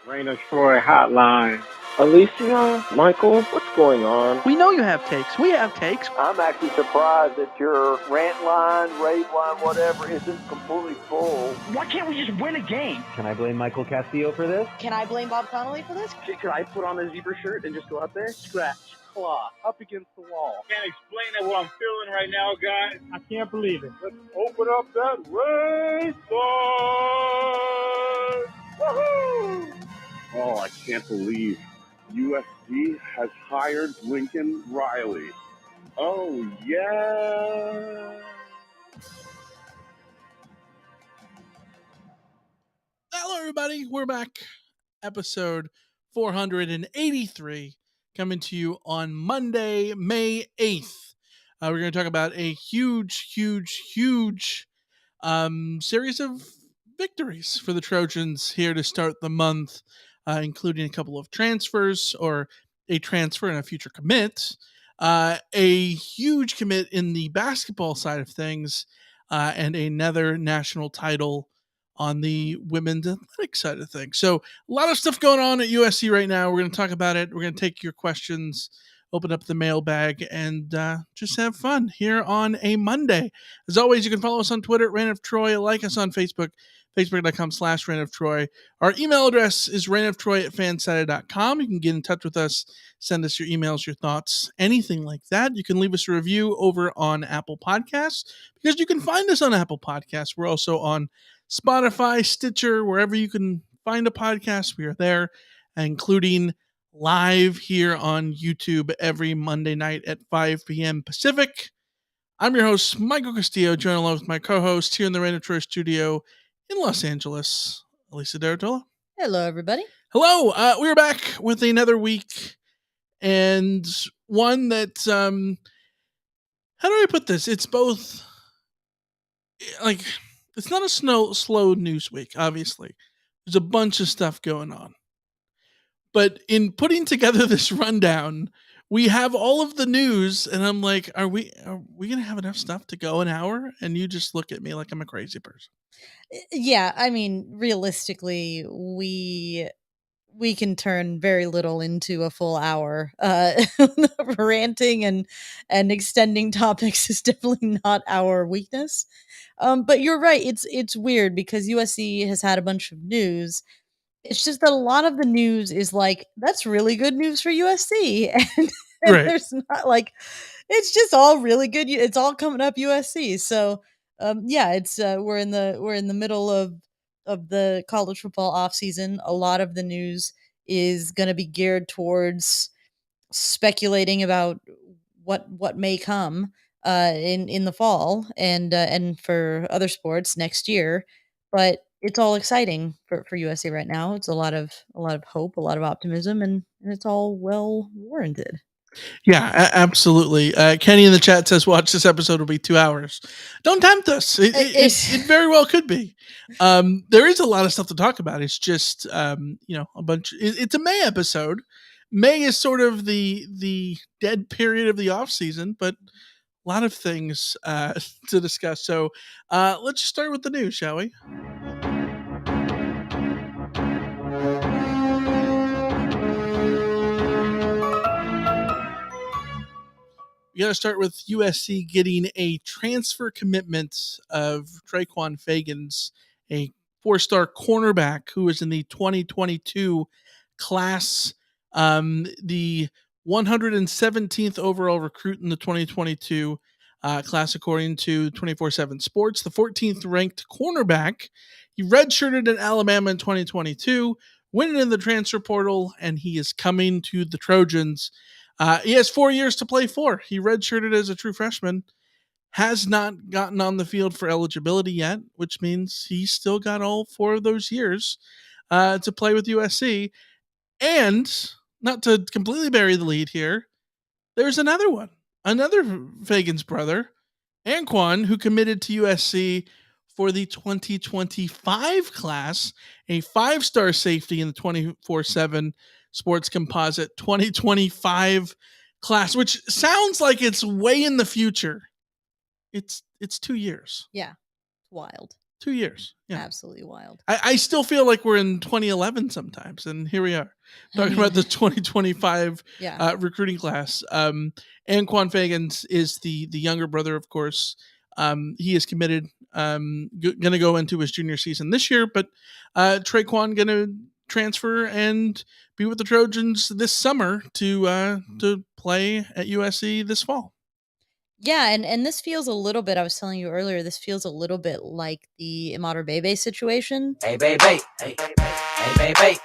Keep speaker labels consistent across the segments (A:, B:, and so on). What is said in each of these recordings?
A: Raina Troy Hotline.
B: Alicia, Michael, what's going on?
C: We know you have takes. We have takes.
B: I'm actually surprised that your rant line, rave line, whatever, isn't completely full.
D: Why can't we just win a game?
E: Can I blame Michael Castillo for this?
F: Can I blame Bob Connolly for this?
D: Could I put on a zebra shirt and just go out there? Scratch, claw, up against the wall.
A: Can't explain it what I'm feeling right now, guys. I can't believe it.
B: Let's open up that race line! Woohoo!
G: Oh, I can't believe USC has hired Lincoln Riley. Oh, yeah.
H: Hello, everybody. We're back. Episode 483 coming to you on Monday, May 8th. We're going to talk about a huge series of victories for the Trojans here to start the month, including a couple of transfers, or a transfer and a future commit, a huge commit in the basketball side of things, and another national title on the women's athletic side of things. So a lot of stuff going on at USC right now. We're going to talk about it. We're going to take your questions, open up the mailbag, and just have fun here on a Monday. As always, you can follow us on Twitter at Reign of Troy, like us on Facebook, facebook.com/Reign of Troy. Our email address is reignoftroy@fansided.com. You can get in touch with us, send us your emails, your thoughts, anything like that. You can leave us a review over on Apple Podcasts, because you can find us on Apple Podcasts. We're also on Spotify, Stitcher, wherever you can find a podcast, we are there, including live here on YouTube every Monday night at 5 p.m. Pacific. I'm your host, Michael Castillo, joined along with my co-host here in the Reign of Troy studio in Los Angeles, Elisa Deratola.
F: Hello, everybody.
H: Hello. We're back with another week, and one that, how do I put this? It's both, like, it's not a slow news week, obviously. There's a bunch of stuff going on. But in putting together this rundown, we have all of the news, and I'm like, are we going to have enough stuff to go an hour? And you just look at me like I'm a crazy person.
F: Yeah, I mean, realistically, we can turn very little into a full hour. Ranting and extending topics is definitely not our weakness. But you're right. It's weird because USC has had a bunch of news. It's just that a lot of the news is like, that's really good news for USC. And
H: Right.
F: there's not like, it's just all really good. It's all coming up USC. So, yeah, it's, we're in the middle of the college football off season. A lot of the news is going to be geared towards speculating about what may come, in the fall and for other sports next year. But it's all exciting for USC right now. It's a lot of hope, a lot of optimism, and it's all well warranted.
H: Yeah, absolutely. Kenny in the chat says, watch this episode will be 2 hours. Don't tempt us. It very well could be. There is a lot of stuff to talk about. It's just, a bunch. It's a May episode. May is sort of the dead period of the off season, but a lot of things to discuss. So let's just start with the news, shall we? We got to start with USC getting a transfer commitment of Traquan Fegan's, a 4-star cornerback who was in the 2022 class, the 117th overall recruit in the 2022 class, according to 24/7 Sports, the 14th ranked cornerback. He redshirted at Alabama in 2022, went in the transfer portal, and he is coming to the Trojans. He has 4 years to play for. He redshirted as a true freshman, has not gotten on the field for eligibility yet, which means he's still got all 4 of those years to play with USC. And not to completely bury the lead here, there's another one, another Fegan's brother, Anquan, who committed to USC for the 2025 class, a 5-star safety in the 24/7 Sports Composite 2025 class, which sounds like it's way in the future. It's 2 years.
F: Yeah, wild.
H: 2 years. Yeah.
F: Absolutely wild.
H: I still feel like we're in 2011 sometimes, and here we are talking about the 2025 recruiting class. Anquan Fegan is the younger brother, of course. He is committed, going to go into his junior season this year, but Traquan going to transfer and be with the Trojans this summer to play at USC this fall.
F: Yeah, and this feels a little bit, I was telling you earlier, this feels a little bit like the Imadu Bebe situation.
I: Hey, baby. Hey, baby.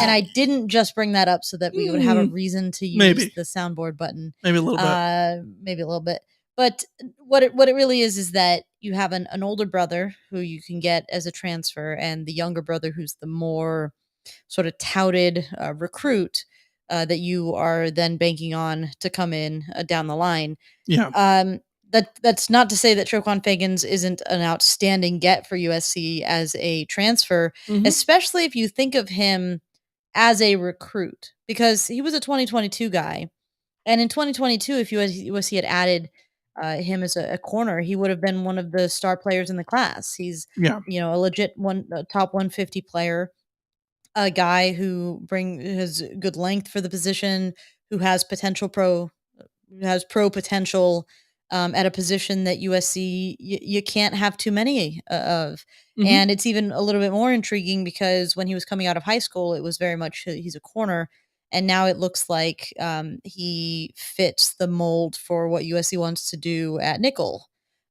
F: And I didn't just bring that up so that we would have a reason to use the soundboard button.
H: Maybe a little bit.
F: Maybe a little bit. But what it really is that you have an older brother who you can get as a transfer, and the younger brother who's the more sort of touted recruit that you are then banking on to come in down the line.
H: Yeah.
F: That's not to say that Traquan Fegan isn't an outstanding get for USC as a transfer, especially if you think of him as a recruit, because he was a 2022 guy. And in 2022, if USC had added him as a corner, he would have been one of the star players in the class. He's a legit top 150 player, a guy who has good length for the position, who has pro potential at a position that USC you can't have too many of. And it's even a little bit more intriguing because when he was coming out of high school, it was very much he's a corner. And now it looks like he fits the mold for what USC wants to do at nickel,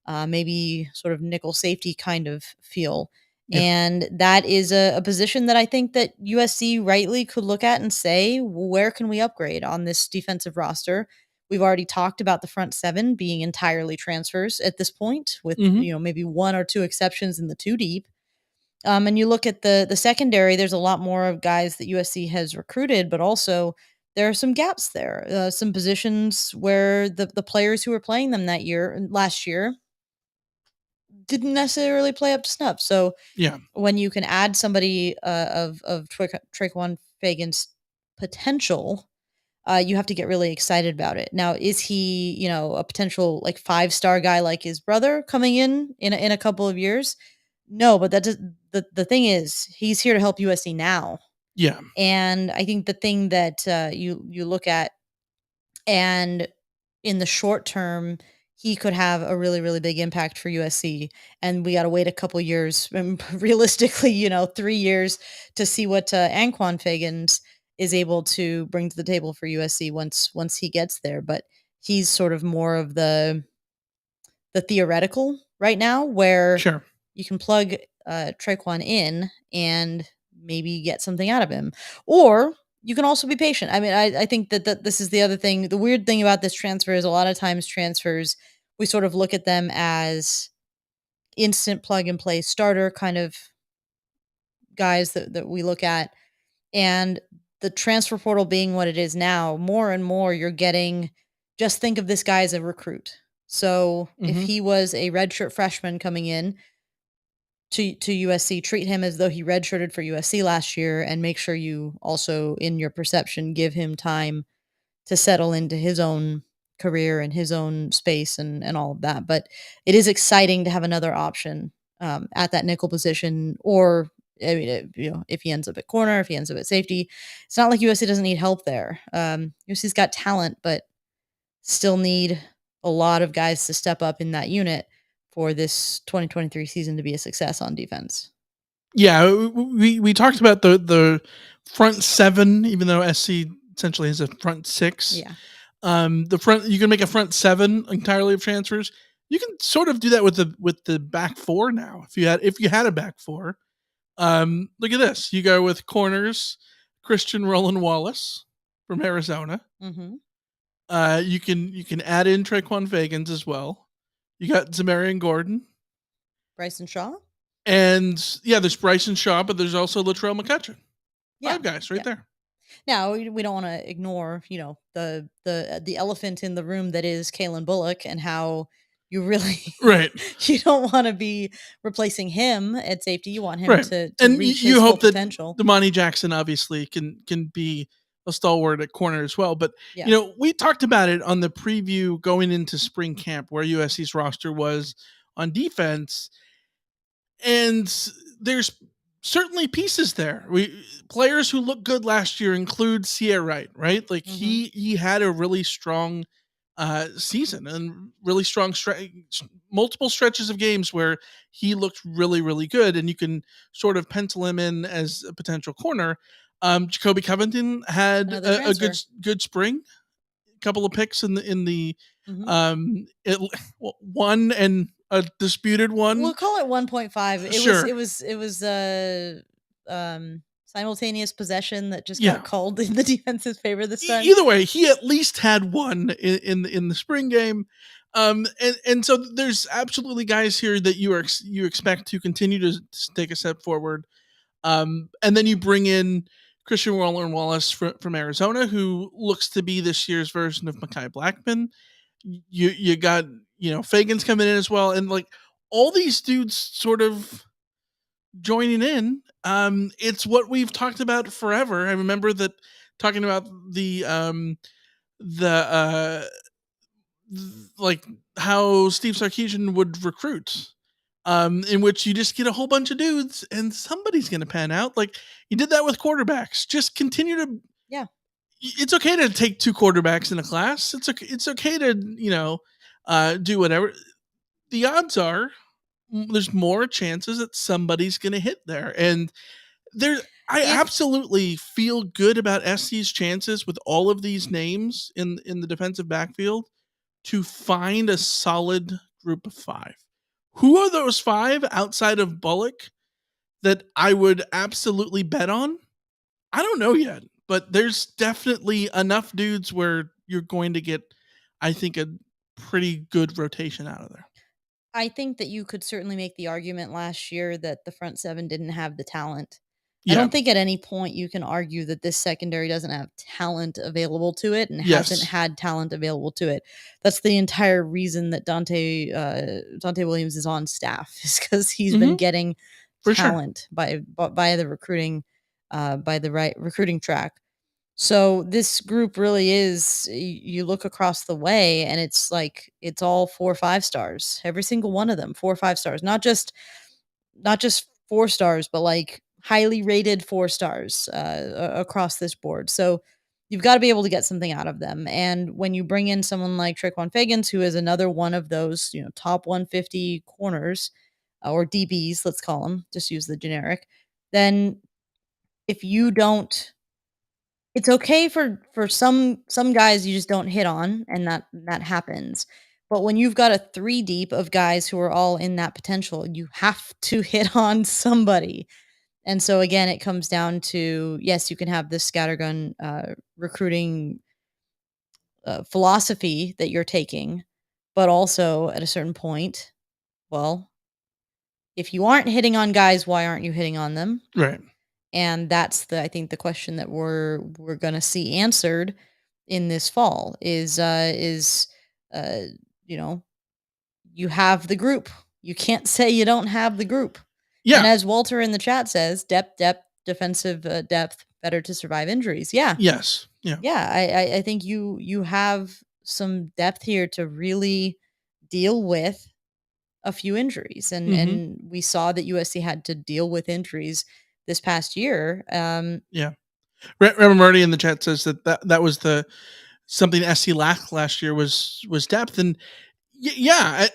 F: maybe sort of nickel safety kind of feel. Yeah. And that is a position that I think that USC rightly could look at and say, where can we upgrade on this defensive roster? We've already talked about the front seven being entirely transfers at this point, with maybe one or two exceptions in the two deep. And you look at the secondary, there's a lot more of guys that USC has recruited, but also there are some gaps there, some positions where the players who were playing them last year didn't necessarily play up to snuff. So when you can add somebody of Traquan Fegan's potential, you have to get really excited about it. Now, is he, a potential like 5-star guy like his brother coming in a couple of years? No, but the thing is, he's here to help USC now.
H: Yeah.
F: And I think the thing that you look at, and in the short term, he could have a really, really big impact for USC. And we got to wait a couple years, realistically, 3 years, to see what Anquan Fegan is able to bring to the table for USC once he gets there. But he's sort of more of the theoretical right now, where you can plug Traquan in and maybe get something out of him. Or you can also be patient. I mean, I think that this is the other thing. The weird thing about this transfer is a lot of times transfers, we sort of look at them as instant plug and play starter kind of guys that we look at. And the transfer portal being what it is now, more and more you're getting, just think of this guy as a recruit. So if he was a redshirt freshman coming in to USC, treat him as though he redshirted for USC last year, and make sure you also, in your perception, give him time to settle into his own career and his own space and all of that. But it is exciting to have another option at that nickel position, or I mean, if he ends up at corner, if he ends up at safety. It's not like USC doesn't need help there. USC's got talent, but still need a lot of guys to step up in that unit for this 2023 season to be a success on defense.
H: Yeah, we talked about the front seven, even though SC essentially has a front six.
F: Yeah.
H: The front, you can make a front seven entirely of transfers. You can sort of do that with the back four now. If you had a back four. Look at this. You go with corners, Christian Roland Wallace from Arizona. You can add in Traquan Fegan as well. You got Zamarian Gordon,
F: Bryson Shaw,
H: and there's Bryson Shaw, but there's also Latrell McCutcheon. 5 guys right there.
F: Now we don't want to ignore, the elephant in the room that is Kalen Bullock, and how you really you don't want to be replacing him at safety. You want him to
H: and
F: reach
H: you
F: his
H: hope
F: full
H: that
F: potential.
H: Damani Jackson obviously can be a stalwart at corner as well. But we talked about it on the preview going into spring camp, where USC's roster was on defense. And there's certainly pieces there. Players who look good last year include Sierra Wright, right? Like he had a really strong season and really strong multiple stretches of games where he looked really, really good, and you can sort of pencil him in as a potential corner. Jacoby Covington had a good spring, a couple of picks in the one and a disputed one.
F: We'll call it 1.5.
H: Sure.
F: It was simultaneous possession that just got called in the defense's favor this time.
H: Either way, he at least had one in the spring game. And so there's absolutely guys here that you expect to continue to take a step forward. And then you bring in Christian Wallace from Arizona, who looks to be this year's version of Mekhi Blackman. You got, Fegan's coming in as well. And like all these dudes sort of joining in. It's what we've talked about forever. I remember that talking about like how Steve Sarkisian would recruit, in which you just get a whole bunch of dudes and somebody's going to pan out. Like you did that with quarterbacks. Just continue to, it's okay to take 2 quarterbacks in a class. It's okay to, do whatever. The odds are there's more chances that somebody's going to hit there. And I absolutely feel good about SC's chances with all of these names in the defensive backfield to find a solid group of 5. Who are those 5 outside of Bullock that I would absolutely bet on? I don't know yet, but there's definitely enough dudes where you're going to get, I think, a pretty good rotation out of there.
F: I think that you could certainly make the argument last year that the front 7 didn't have the talent. I don't think at any point you can argue that this secondary doesn't have talent available to it and hasn't had talent available to it. That's the entire reason that Dante Williams is on staff, is because he's been getting talent by the recruiting, by the right recruiting track. So this group really is, you look across the way and it's like, it's all 4 or 5 stars, every single one of them, 4 or 5 stars, not just 4 stars, but like highly rated 4 stars across this board. So you've got to be able to get something out of them. And when you bring in someone like Traquan Fagans, who is another one of those, top 150 corners or DBs, let's call them, just use the generic, then if you don't, it's okay for some guys you just don't hit on, and that happens. But when you've got a 3 deep of guys who are all in that potential, you have to hit on somebody. And so again, it comes down to, yes, you can have this scattergun recruiting philosophy that you're taking, but also at a certain point, well, if you aren't hitting on guys, why aren't you hitting on them?
H: Right.
F: And that's I think the question that we're going to see answered in this fall is you have the group. You can't say you don't have the group.
H: Yeah.
F: And as Walter in the chat says, depth, defensive depth, better to survive injuries. Yeah.
H: Yes. Yeah.
F: Yeah. I think you have some depth here to really deal with a few injuries. And we saw that USC had to deal with injuries this past year.
H: Yeah. Remember Marty in the chat says that was something SC lacked last year was depth. And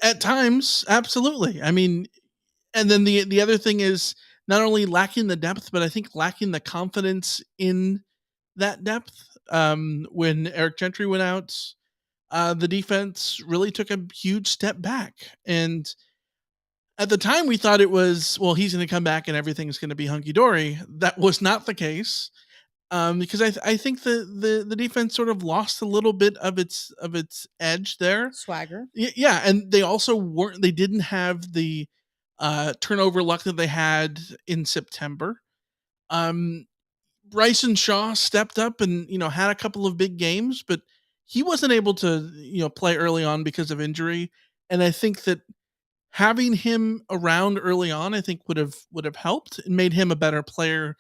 H: at times, absolutely. I mean, and then the other thing is not only lacking the depth, but I think lacking the confidence in that depth. When Eric Gentry went out, the defense really took a huge step back. And at the time we thought it was, well, he's going to come back and everything's going to be hunky-dory. That was not the case. Because I think the defense sort of lost a little bit of its edge there.
F: Swagger.
H: Yeah. And they didn't have the turnover luck that they had in September. Bryson Shaw stepped up and, had a couple of big games, but he wasn't able to, play early on because of injury. And I think that having him around early on, I think would have helped and made him a better player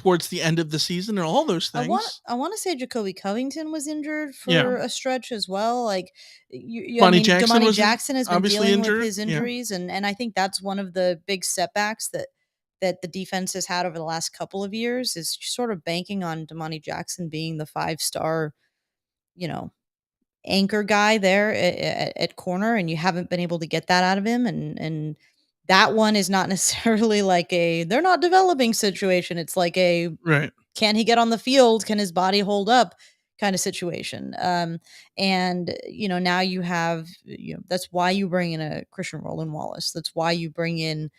H: towards the end of the season and all those
F: I
H: things.
F: want to say Jacoby Covington was injured for
H: Yeah.
F: a stretch as well. Like,
H: Bronny Jackson
F: Damani
H: was
F: Jackson has been
H: obviously
F: dealing
H: injured.
F: with his
H: Yeah.
F: injuries, and I think that's one of the big setbacks that the defense has had over the last couple of years, is sort of banking on Damani Jackson being the 5-star, anchor guy there at corner, and you haven't been able to get that out of him, and that one is not necessarily like they're not developing situation. It's like
H: Right.
F: can he get on the field? Can his body hold up? Kind of situation. And now you have, that's why you bring in a Christian Roland Wallace. That's why you bring in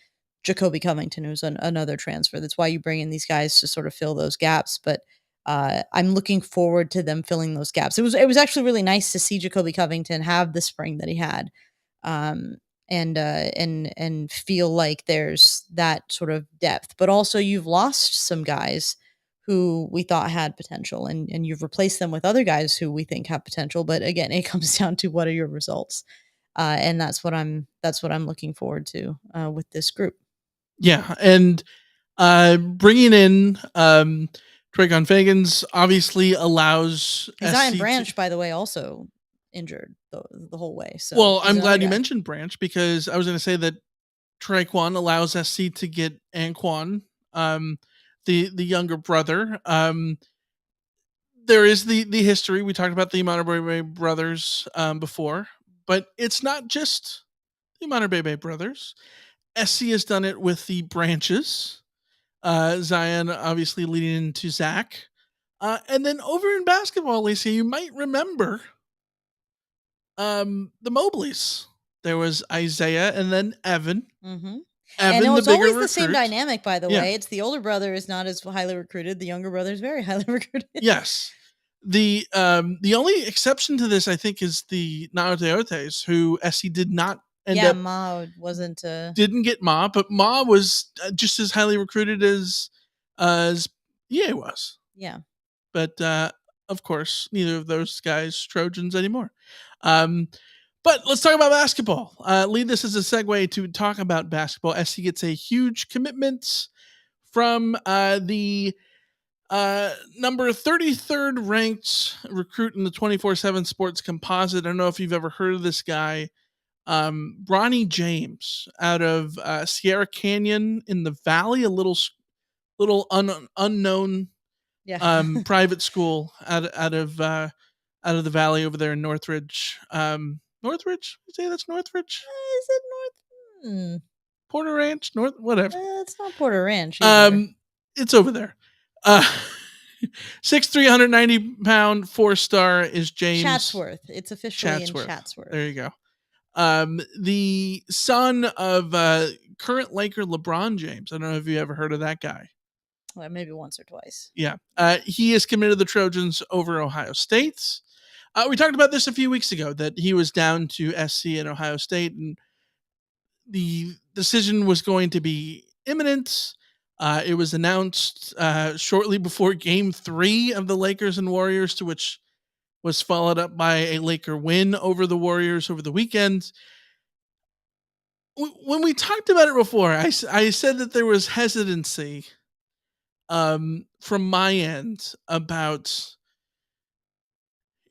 F: Jacoby Covington, who's another transfer. That's why you bring in these guys to sort of fill those gaps. But I'm looking forward to them filling those gaps. It was actually really nice to see Jacoby Covington have the spring that he had, and feel like there's that sort of depth. But also, you've lost some guys who we thought had potential, and you've replaced them with other guys who we think have potential. But again, it comes down to what are your results, and that's what I'm looking forward to with this group.
H: Yeah, and bringing in Trojans Fegan's obviously allows
F: Zion Branch, by the way, also injured the whole way. So,
H: well, I'm glad you mentioned Branch, because I was going to say that Traquan allows SC to get Anquan, the younger brother. There is the history. We talked about the Imanorbebe brothers before, but it's not just the Imanorbebe brothers. SC has done it with the Branches. Zion obviously leading into Zach. And then over in basketball, Lacey, you might remember the Mobleys. There was Isaiah and then Evan.
F: Mm-hmm.
H: Evan,
F: and it's
H: the bigger
F: always the
H: recruit.
F: same dynamic, by the
H: Yeah.
F: way. It's the older brother is not as highly recruited. The younger brother is very highly recruited.
H: Yes. The only exception to this, I think, is the Naote Ortiz, who SC did not end up.
F: Ma wasn't.
H: Didn't get Ma, but Ma was just as highly recruited as EA was.
F: Yeah.
H: But of course, neither of those guys Trojans anymore. But let's talk about basketball. Lead this as a segue to talk about basketball. SC gets a huge commitment from the number 33rd ranked recruit in the 24/7 Sports Composite. I don't know if you've ever heard of this guy. Bronny James out of Sierra Canyon in the Valley, a little unknown private school out of the Valley over there in Northridge. Northridge? You say that's Northridge?
F: Is it North?
H: Porter Ranch? North? Whatever.
F: It's not Porter Ranch either.
H: It's over there. 6'3", 190-pound, 4-star is James.
F: Chatsworth. It's officially in Chatsworth.
H: There you go. The son of current Laker LeBron James. I don't know if you ever heard of that guy.
F: Well, maybe once or twice.
H: Yeah. He is committed to the Trojans over Ohio State. We talked about this a few weeks ago, that he was down to SC and Ohio State, and the decision was going to be imminent. It was announced shortly before Game 3 of the Lakers and Warriors, to which was followed up by a Laker win over the Warriors over the weekend. When we talked about it before, I said that there was hesitancy from my end about,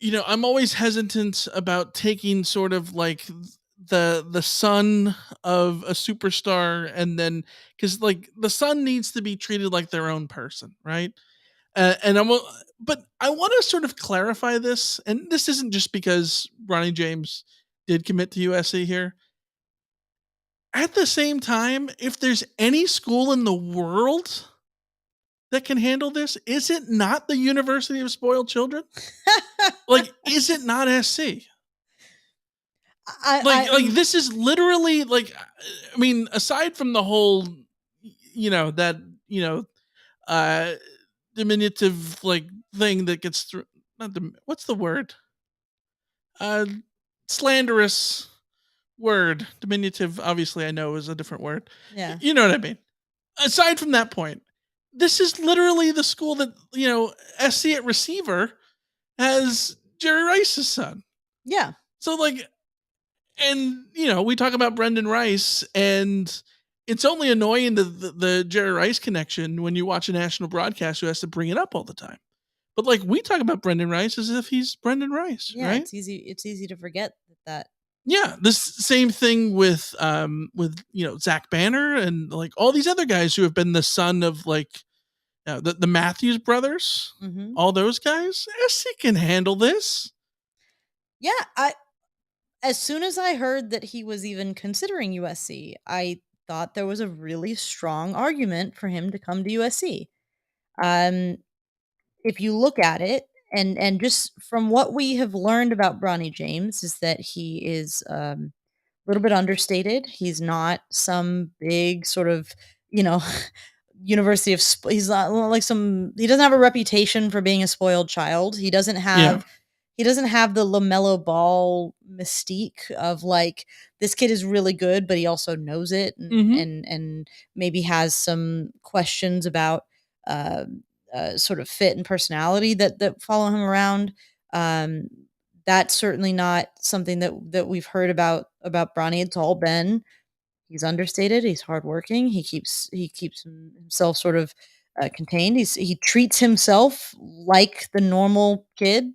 H: I'm always hesitant about taking sort of like the son of a superstar, and then, because like the son needs to be treated like their own person, right? But I want to sort of clarify this, and this isn't just because Bronny James did commit to USC here. At the same time, if there's any school in the world that can handle this, is it not the University of Spoiled Children? Like, is it not SC? This is literally like, I mean, aside from the whole, diminutive like thing that gets through, what's the word? Slanderous word. Diminutive, obviously, I know is a different word.
F: Yeah.
H: You know what I mean? Aside from that point, this is literally the school that, SC at receiver has Jerry Rice's son.
F: Yeah.
H: So like, and we talk about Brendan Rice, and it's only annoying the Jerry Rice connection when you watch a national broadcast who has to bring it up all the time. But like we talk about Brendan Rice as if he's Brendan Rice,
F: Yeah,
H: right?
F: it's easy to forget that.
H: Yeah, this same thing with Zach Banner and like all these other guys who have been the son of like the Matthews brothers,
F: Mhm.
H: all those guys. SC can handle this.
F: Yeah, as soon as I heard that he was even considering USC, I thought there was a really strong argument for him to come to USC. Um, if you look at it, and just from what we have learned about Bronny James, is that he is a little bit understated. He's not some big sort of, you know, University of he's not like some he doesn't have a reputation for being a spoiled child.
H: Yeah.
F: He doesn't have the LaMelo Ball mystique of like this kid is really good, but he also knows it and
H: Mhm.
F: and maybe has some questions about uh, sort of fit and personality that follow him around. Um, that's certainly not something that we've heard about Bronny. It's all been he's understated. He's hardworking. He keeps himself sort of contained. He treats himself like the normal kid.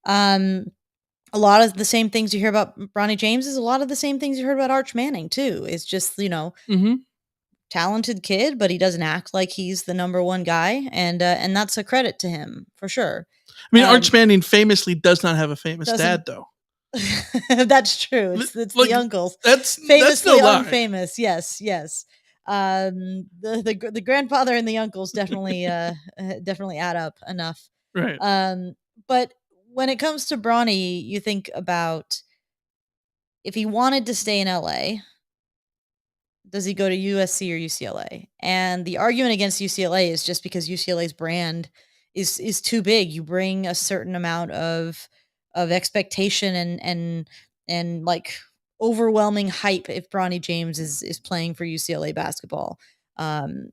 F: Um, a lot of the same things you hear about Bronny James is a lot of the same things you heard about Arch Manning too. It's just
H: Mhm.
F: talented kid, but he doesn't act like he's the number one guy, and that's a credit to him for sure.
H: I mean, Arch Manning famously does not have a famous
F: Doesn't
H: dad, though.
F: That's true. It's
H: Like
F: the uncles.
H: that's no
F: Famously
H: lie.
F: unfamous. Yes, yes. The grandfather and the uncles definitely definitely add up enough.
H: Right.
F: But when it comes to Bronny, you think about if he wanted to stay in LA, does he go to USC or UCLA? And the argument against UCLA is just because UCLA's brand is too big. You bring a certain amount of expectation and like overwhelming hype if Bronny James is playing for UCLA basketball. Um,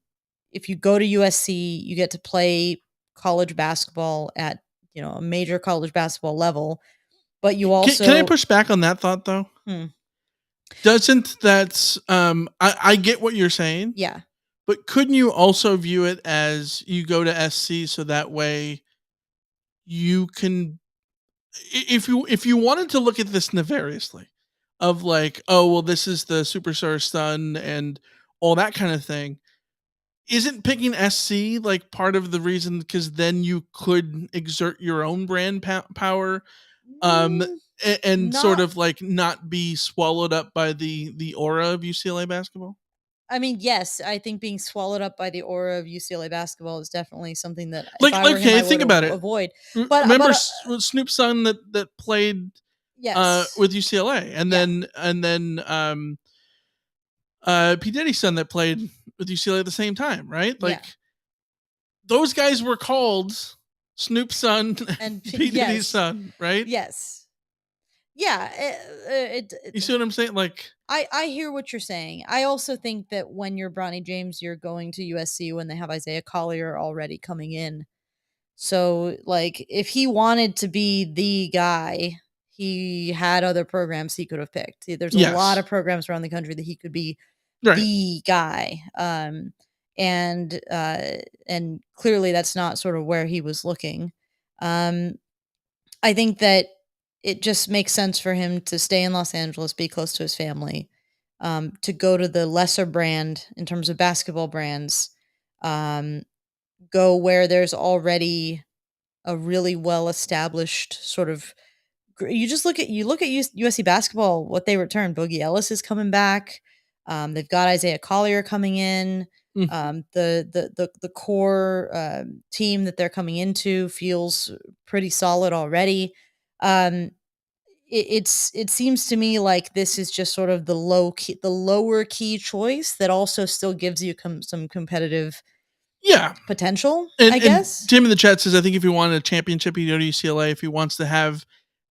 F: if you go to USC, you get to play college basketball at a major college basketball level, but you
H: Can I
F: also
H: push back on that thought though?
F: Hmm.
H: Doesn't that I get what you're saying,
F: yeah.
H: but couldn't you also view it as you go to SC so that way you can if you wanted to look at this nefariously of like, oh well, this is the superstar son and all that kind of thing. Isn't picking SC like part of the reason because then you could exert your own brand power um
F: Mm,
H: and sort
F: not
H: of like not be swallowed up by the aura of UCLA basketball?
F: I mean, yes, I think being swallowed up by the aura of UCLA basketball is definitely something that if I were him,
H: Okay,
F: I
H: think
F: would
H: about it.
F: avoid.
H: Remember
F: But
H: Snoop's son that played
F: yes,
H: with UCLA, and
F: yeah,
H: then P Diddy's son that played with UCLA at the same time, right?
F: yeah,
H: Like those guys were called Snoop's son,
F: and
H: P Diddy's
F: yes,
H: son, right?
F: yes, yeah.
H: You see what I'm saying? Like,
F: I hear what you're saying. I also think that when you're Bronny James, you're going to USC when they have Isaiah Collier already coming in. So, like, if he wanted to be the guy, he had other programs he could have picked. There's a lot
H: yes,
F: of programs around the country that he could be
H: right.
F: the guy. And clearly that's not sort of where he was looking. Um, I think that it just makes sense for him to stay in Los Angeles, be close to his family, to go to the lesser brand in terms of basketball brands, um, go where there's already a really well established sort of you just look at USC basketball, what they return. Boogie Ellis is coming back. They've got Isaiah Collier coming in.
H: Mhm.
F: The core team that they're coming into feels pretty solid already. Um, it seems to me like this is just sort of the lower key choice that also still gives you some competitive
H: Yeah,
F: potential, I
H: and
F: guess.
H: Tim in the chat says I think if he wanted a championship, he'd go to UCLA. If he wants to have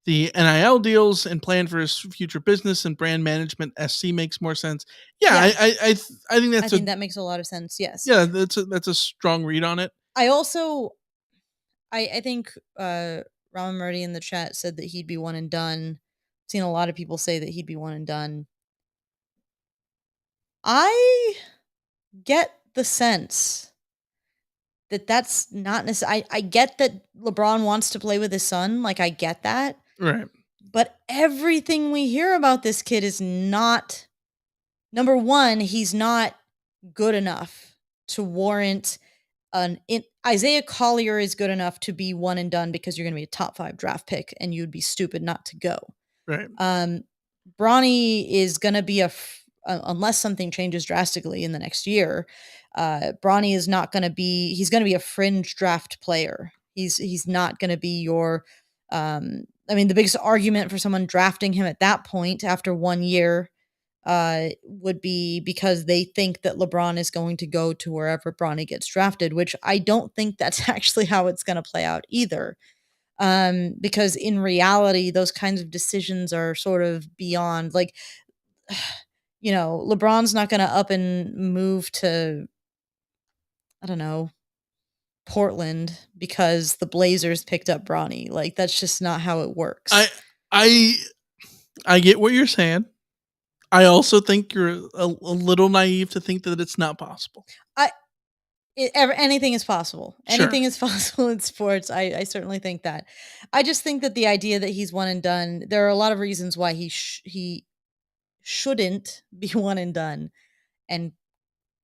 H: the NIL deals and plan for his future business and brand management, SC makes more sense. Yeah,
F: Yeah,
H: I think
F: I
H: that's
F: think that makes a lot of sense. Yes.
H: yeah, that's a strong read on it.
F: I also I think Ramen Murdy in the chat said that he'd be one and done. Seen a lot of people say that he'd be one and done. I get the sense that that's not necessarily. I get that LeBron wants to play with his son. Like, I get that.
H: Right.
F: But everything we hear about this kid is not. Number one, he's not good enough to warrant Isaiah Collier is good enough to be one and done because you're going to be a top 5 draft pick and you'd be stupid not to go.
H: Right.
F: Bronny is going to be unless something changes drastically in the next year. Bronny is not going to be. He's going to be a fringe draft player. He's not going to be your. I mean, the biggest argument for someone drafting him at that point after 1 year would be because they think that LeBron is going to go to wherever Bronny gets drafted, which I don't think that's actually how it's going to play out either. Because in reality, those kinds of decisions are sort of beyond, like, LeBron's not going to up and move to, I don't know, Portland because the Blazers picked up Bronny. Like, that's just not how it works.
H: I get what you're saying. I also think you're a little naive to think that it's not possible.
F: Anything is possible.
H: Sure.
F: Anything is possible in sports. I certainly think that. I just think that the idea that he's one and done, there are a lot of reasons why he shouldn't be one and done and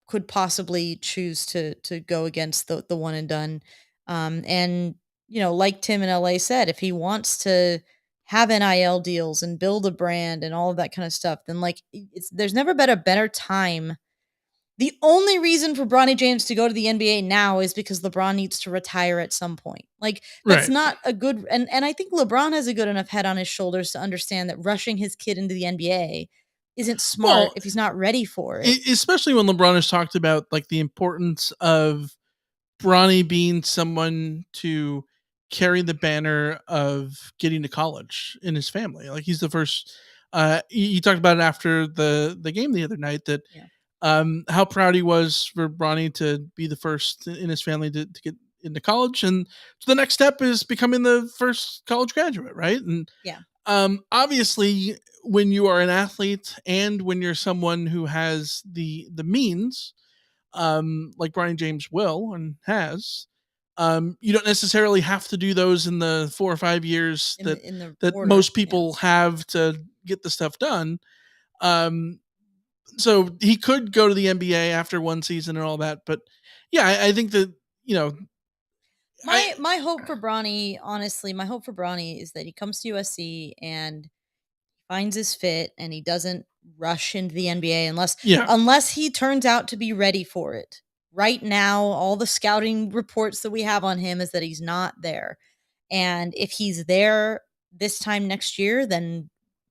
F: could possibly choose to go against the one and done. And, like Tim in LA said, if he wants to have NIL deals and build a brand and all of that kind of stuff, then there's never been a better time. The only reason for Bronny James to go to the NBA now is because LeBron needs to retire at some point. Like, that's
H: Right.
F: not a good, and I think LeBron has a good enough head on his shoulders to understand that rushing his kid into the NBA isn't smart if he's not ready for it.
H: Especially when LeBron has talked about like the importance of Bronny being someone to carry the banner of getting to college in his family. Like, he's the first. He talked about it after the game the other night that how proud he was for Bronny to be the first in his family to get into college, and so the next step is becoming the first college graduate, right? And obviously, when you are an athlete and when you're someone who has the means, like Bronny James will and has, you don't necessarily have to do those in the 4 or 5 years that
F: order,
H: most people have to get the stuff done. So he could go to the NBA after one season and all that, but yeah, I think that
F: my hope for Bronny, honestly, my hope for Bronny is that he comes to USC and finds his fit and he doesn't rush into the NBA unless he turns out to be ready for it. Right now, all the scouting reports that we have on him is that he's not there. And if he's there this time next year, then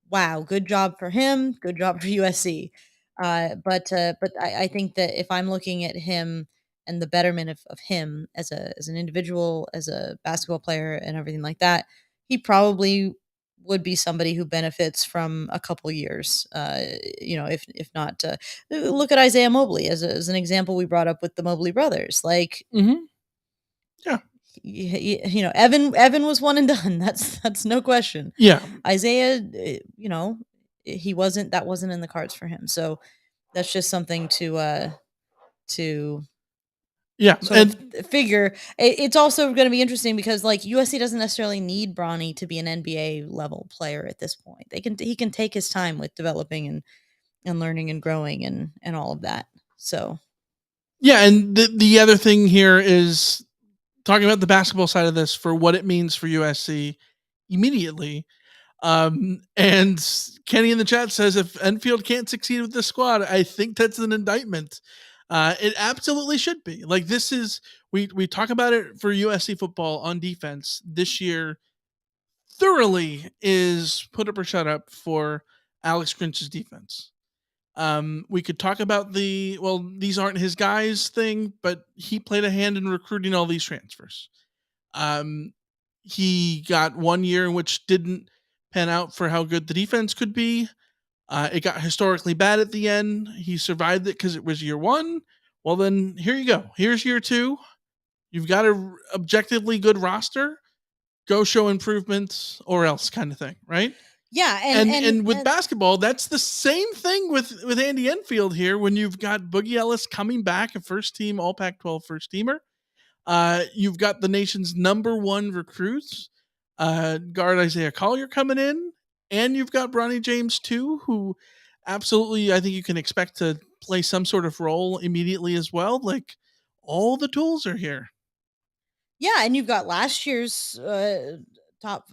F: wow, good job for him. Good job for USC. But I think that if I'm looking at him and the betterment of him as an individual, as a basketball player and everything like that, he probably would be somebody who benefits from a couple years. If not, look at Isaiah Mobley as an example we brought up with the Mobley brothers. Like,
H: yeah,
F: Evan was one and done. That's no question.
H: Yeah,
F: Isaiah, that wasn't in the cards for him. So that's just something to figure. It's also going to be interesting because like USC doesn't necessarily need Bronny to be an NBA level player at this point. He can take his time with developing and learning and growing and all of that. So
H: yeah, and the other thing here is talking about the basketball side of this for what it means for USC immediately. And Kenny in the chat says if Enfield can't succeed with this squad, I think that's an indictment. It absolutely should be. Like, this is we talk about it for USC football on defense this year. Thoroughly is put up or shut up for Alex Grinch's defense. We could talk about these aren't his guys thing, but he played a hand in recruiting all these transfers. He got 1 year in which didn't pan out for how good the defense could be. It got historically bad at the end. He survived it because it was year one. Well, then here you go. Here's year two. You've got a objectively good roster. Go show improvements or else kind of thing, right?
F: Yeah,
H: and with basketball, that's the same thing with Andy Enfield here. When you've got Boogie Ellis coming back, a first team All Pac-12 first teamer, you've got the nation's number one recruits, guard Isaiah Collier coming in, and you've got Bronny James too, who absolutely I think you can expect to play some sort of role immediately as well. Like all the tools are here.
F: Yeah, and you've got last year's top,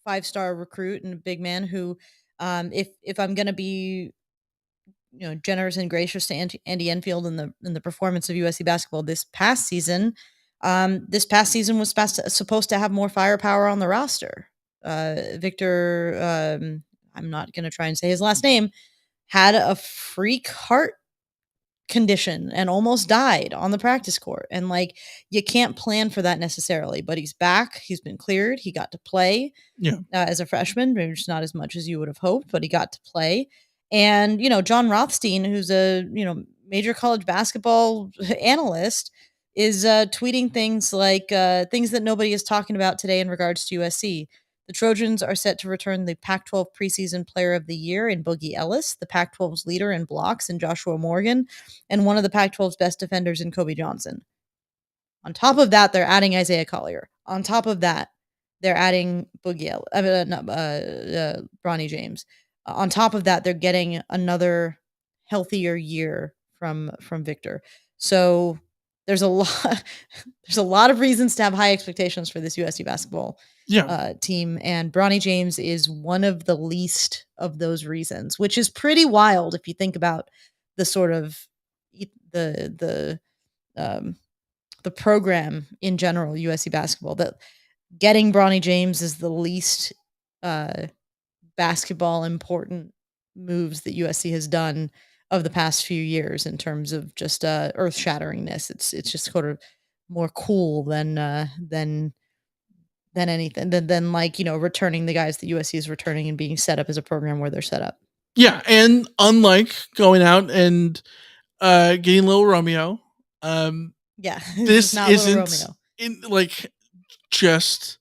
F: 5-star recruit and a big man who, if I'm going to be, generous and gracious to Andy Enfield in the performance of USC basketball this past season, was supposed to have more firepower on the roster. Victor, I'm not going to try and say his last name, had a freak heart condition and almost died on the practice court. And like, you can't plan for that necessarily, but he's back. He's been cleared. He got to play as a freshman, maybe just not as much as you would have hoped, but he got to play. And, John Rothstein, who's a, major college basketball analyst, is tweeting things like things that nobody is talking about today in regards to USC. The Trojans are set to return the Pac-12 preseason player of the year in Boogie Ellis, the Pac-12's leader in blocks in Joshua Morgan, and one of the Pac-12's best defenders in Kobe Johnson. On top of that, they're adding Isaiah Collier. On top of that, they're adding Bronny James. On top of that, they're getting another healthier year from Victor. So there's a lot of reasons to have high expectations for this USC basketball team, and Bronny James is one of the least of those reasons, which is pretty wild if you think about the sort of the program in general, USC basketball. That getting Bronny James is the least basketball important moves that USC has done of the past few years in terms of just earth shatteringness. It's just sort of more cool than anything than like, returning the guys that USC is returning and being set up as a program where they're set up.
H: Yeah, and unlike going out and getting Little Romeo, this isn't in like just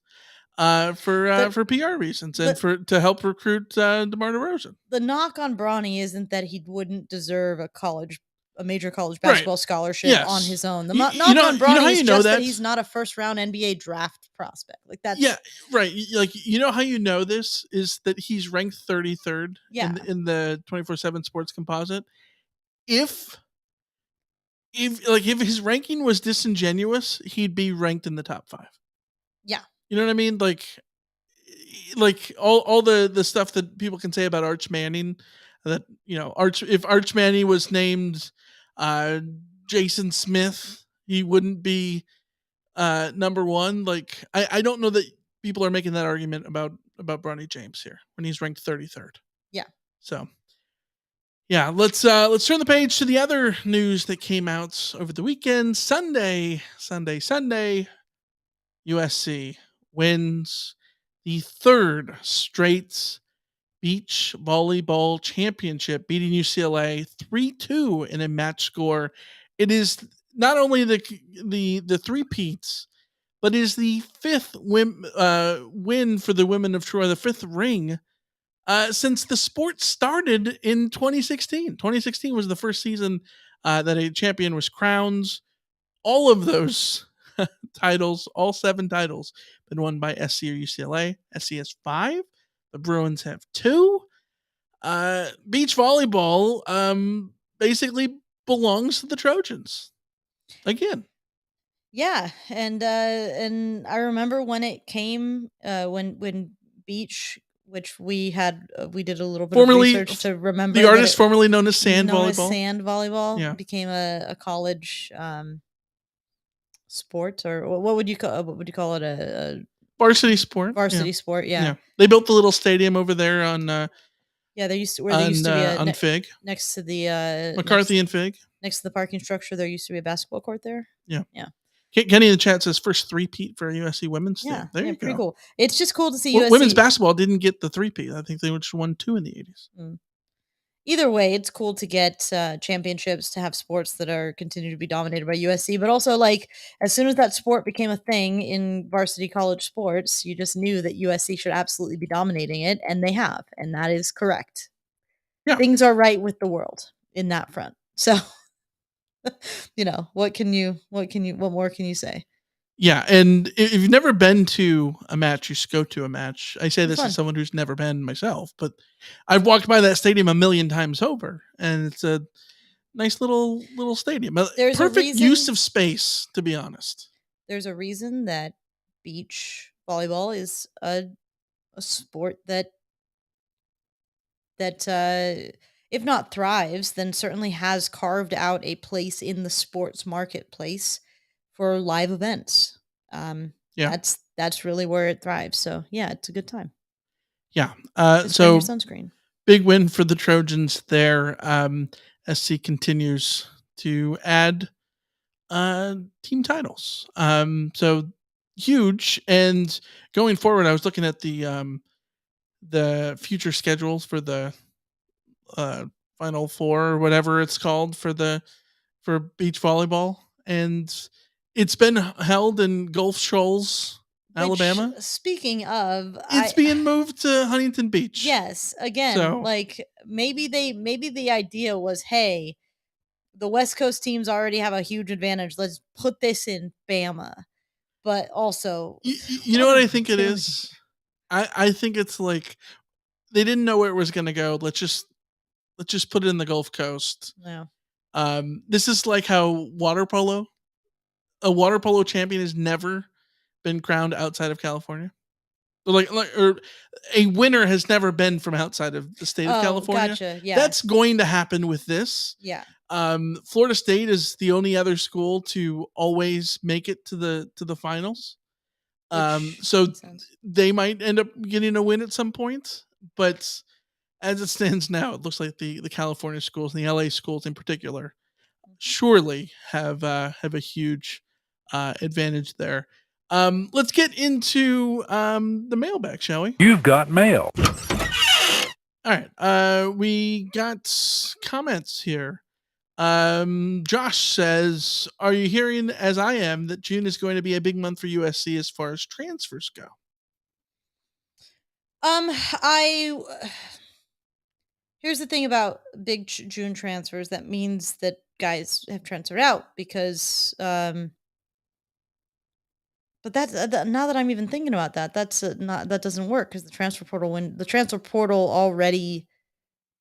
H: for PR reasons and to help recruit DeMar DeRozan.
F: The knock on Bronny isn't that he wouldn't deserve a major college basketball scholarship on his own. The knock on Bronny is just that he's not a first round NBA draft prospect. Like that's
H: right. Like how you know this is that he's ranked 33rd in the 24/7 Sports Composite. If his ranking was disingenuous, he'd be ranked in the top 5.
F: Yeah.
H: You know what I mean? Like all the stuff that people can say about Arch Manning, that if Arch Manning was named Jason Smith, he wouldn't be number 1. Like I don't know that people are making that argument about Bronny James here when he's ranked 33rd.
F: Yeah.
H: So yeah, let's turn the page to the other news that came out over the weekend. Sunday. USC wins the 3rd straight beach volleyball championship, beating UCLA 3-2 in a match score. It is not only the three-peats, but is the 5th win for the women of Troy, the 5th ring since the sport started in 2016. 2016 was the first season that a champion was crowned. All of those titles, all 7 titles, been won by SC or UCLA. SC has 5. The Bruins have 2. Beach volleyball basically belongs to the Trojans again.
F: Yeah, and I remember when it came when beach, which we did a little bit of research to remember,
H: the artist formerly known as Sand Volleyball,
F: became a college sport, or what would you call it, a
H: varsity sport?
F: Varsity sport, yeah.
H: They built the little stadium over there on
F: there used to be on
H: Fig
F: next to the
H: McCarthy and Fig,
F: next to the parking structure. There used to be a basketball court there.
H: Yeah. Kenny in the chat says first 3-peat for USC women's team. There you go.
F: Pretty cool. It's just cool to see
H: USC.
F: USC.
H: Women's basketball didn't get the 3-peat. I think they just won 2 in the 80s.
F: either way, it's cool to get championships, to have sports that are continue to be dominated by USC. But also, like, as soon as that sport became a thing in varsity college sports, you just knew that USC should absolutely be dominating it, and they have, and that is correct.
H: Yeah.
F: Things are right with the world in that front. So, what more can you say?
H: Yeah, and if you've never been to a match, you should go to a match. I say
F: It's
H: this
F: fun.
H: as someone who's never been myself, but I've walked by that stadium a million times over, and it's a nice little stadium.
F: There's a
H: Perfect use
F: reason-
H: of space, to be honest.
F: There's a reason that beach volleyball is a sport that if not thrives, then certainly has carved out a place in the sports marketplace for live events.
H: Yeah.
F: That's really where it thrives. So yeah, it's a good time.
H: Yeah.
F: Just wear your
H: So
F: sunscreen.
H: big win for the Trojans there. SC continues to add team titles. So huge. And going forward, I was looking at the future schedules for the Final Four or whatever it's called for beach volleyball, and it's been held in Gulf Shoals, Alabama.
F: Which, speaking of,
H: It's being moved to Huntington Beach.
F: yes, again,
H: So-
F: like maybe the idea was, hey, the West Coast teams already have a huge advantage. Let's put this in Bama. But also,
H: You know what I think it is? I think it's like they didn't know where it was going to go. Let's just put it in the Gulf Coast.
F: No.
H: This is like how a water polo champion has never been crowned outside of California. Or a winner has never been from outside of the state of California.
F: Gotcha. Yeah.
H: That's going to happen with this.
F: yeah.
H: Florida State is the only other school to always make it to the finals.
F: Which
H: So
F: makes sense.
H: they might end up getting a win at some point, but as it stands now, it looks like the California schools and the LA schools in particular surely have a huge advantage there. Let's get into the mailbag, shall we?
J: You've got mail.
H: All right. We got comments here. Josh says, "Are you hearing, as I am, that June is going to be a big month for USC as far as transfers go?"
F: Here's the thing about big June transfers. That means that guys have transferred out because, but that's now that I'm even thinking about that, that's not that doesn't work because the transfer portal already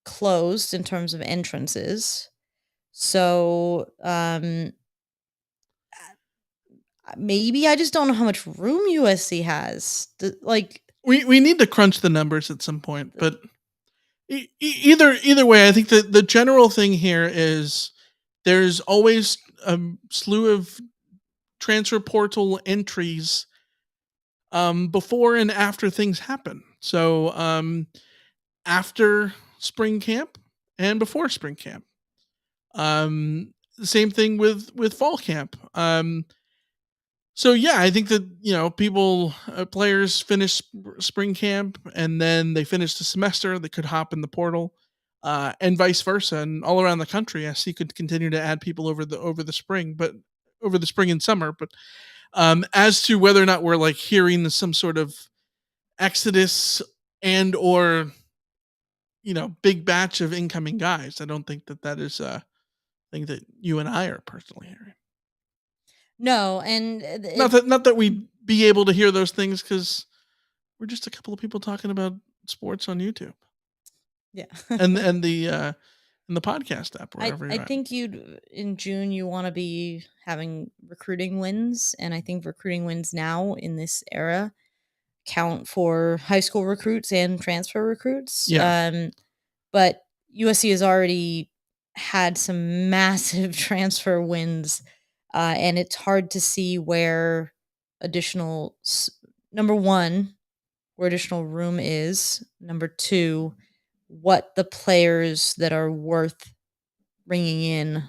F: closed in terms of entrances. So maybe I just don't know how much room USC has.
H: We need to crunch the numbers at some point, but either way, I think that the general thing here is there's always a slew of transfer portal entries before and after things happen. So after spring camp and before spring camp. The same thing with fall camp. So yeah, I think that players finish spring camp and then they finish the semester. They could hop in the portal, and vice versa, and all around the country, SC could continue to add people over the spring and summer. But as to whether or not we're like hearing some sort of exodus and or big batch of incoming guys, I don't think that is a thing that you and I are personally hearing.
F: No, and
H: not that we'd be able to hear those things because we're just a couple of people talking about sports on YouTube.
F: Yeah,
H: and the podcast app.
F: I think in June you want to be having recruiting wins, and I think recruiting wins now in this era count for high school recruits and transfer recruits.
H: Yeah.
F: But USC has already had some massive transfer wins. And it's hard to see where number one, where additional room is. Number two, what the players that are worth bringing in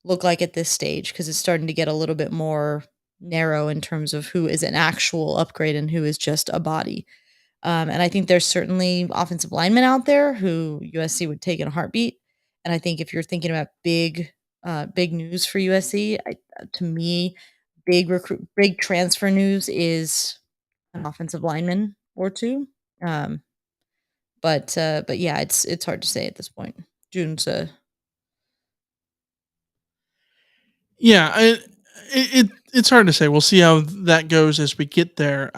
F: look like at this stage, because it's starting to get a little bit more narrow in terms of who is an actual upgrade and who is just a body. And I think there's certainly offensive linemen out there who USC would take in a heartbeat. And I think if you're thinking about big news for USC, to me, big transfer news is an offensive lineman or two. But yeah, it's hard to say at this point. June's
H: Yeah, it's hard to say. We'll see how that goes as we get there.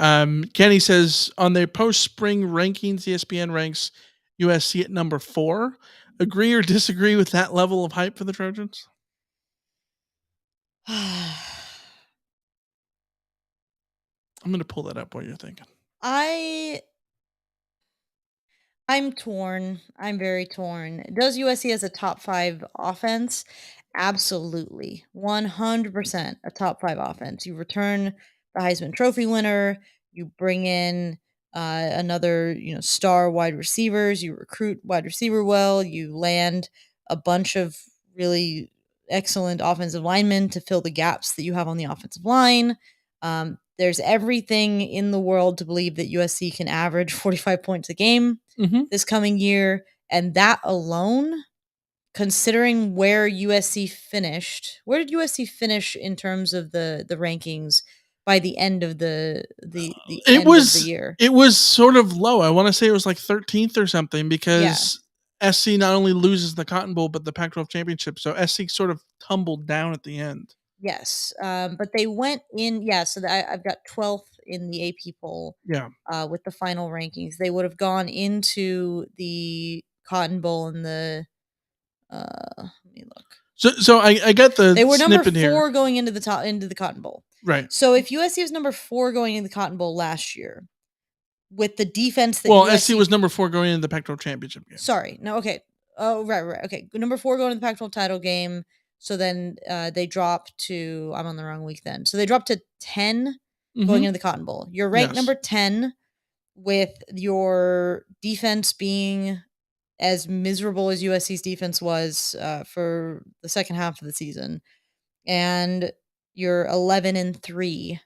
H: Kenny says on their post spring rankings, ESPN ranks USC at number 4. Agree or disagree with that level of hype for the Trojans? I'm going to pull that up while you're thinking.
F: I'm torn. I'm very torn. Does USC as a top 5 offense? Absolutely. 100% a top 5 offense. You return the Heisman Trophy winner, you bring in another, star wide receivers, you recruit wide receiver well, you land a bunch of really excellent offensive linemen to fill the gaps that you have on the offensive line. There's everything in the world to believe that USC can average 45 points a game this coming year. And that alone, considering where USC finished, where did USC finish in terms of the rankings by the end of the end of the year?
H: It was sort of low. I want to say it was like 13th or something because SC not only loses the Cotton Bowl but the Pac-12 championship. So SC sort of tumbled down at the end.
F: Yes, but they went in. Yeah, so I've got 12th in the AP poll.
H: Yeah,
F: with the final rankings, they would have gone into the Cotton Bowl in the. Let me look.
H: So I got the
F: they were number 4
H: here.
F: going into the Cotton Bowl.
H: Right.
F: So if USC was number 4 going into the Cotton Bowl last year, with the defense that
H: SC was number 4 going into the Pac-12 championship game.
F: Sorry, no, okay. Oh, right. Okay, number 4 going to the Pac-12 title game. So then they dropped to. I'm on the wrong week then. So they dropped to 10 going into the Cotton Bowl. You're ranked number 10 with your defense being as miserable as USC's defense was for the second half of the season, and you're 11-3,